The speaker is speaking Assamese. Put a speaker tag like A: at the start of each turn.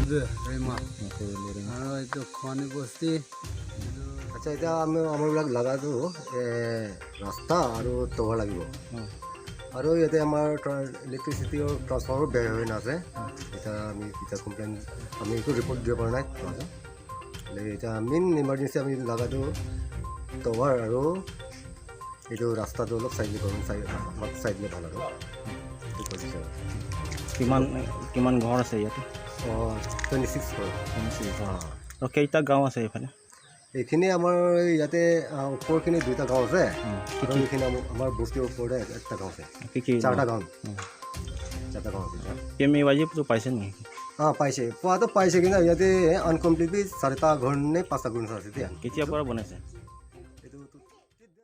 A: মকৰুদে ৰেমা আৰু এইটো খোৱানি বস্তি
B: আচ্ছা এতিয়া আমাৰবিলাক লগাটো ৰাস্তা আৰু টৱাৰ লাগিব আৰু ইয়াতে আমাৰ ইলেক্ট্ৰিচিটিৰ ট্ৰান্সফৰ্মাৰ বেয়া হৈ নাছে এতিয়া আমি এতিয়া কমপ্লেইন আমি একো ৰিপৰ্ট দিব পৰা নাই এতিয়া মেইন ইমাৰ্জেঞ্চি আমি লগাটো টৱাৰ আৰু এইটো ৰাস্তাটো অলপ চাই দিব অলপ চাই দিলে ভাল আৰু
C: কিমান ঘৰ আছে ইয়াতে
B: 26 ঘৰ
C: আৰু কেইটা গাঁও আছে এইফালে
B: এইখিনি আমাৰ ইয়াতে ওপৰখিনি 2টা গাঁও আছে আৰু এইখিনি আমাৰ বস্তিৰ ওপৰতে একটা গাঁও আছে 4টা গাঁও আছে
C: PMAY পাইছে নেকি
B: পাইছে পোৱাটো পাইছে কিন্তু ইয়াতে আনকমপ্লিটলি 4টা ঘৰ নে 5টা ঘৰ আছে এতিয়া
C: কেতিয়াৰ পৰা বনাইছে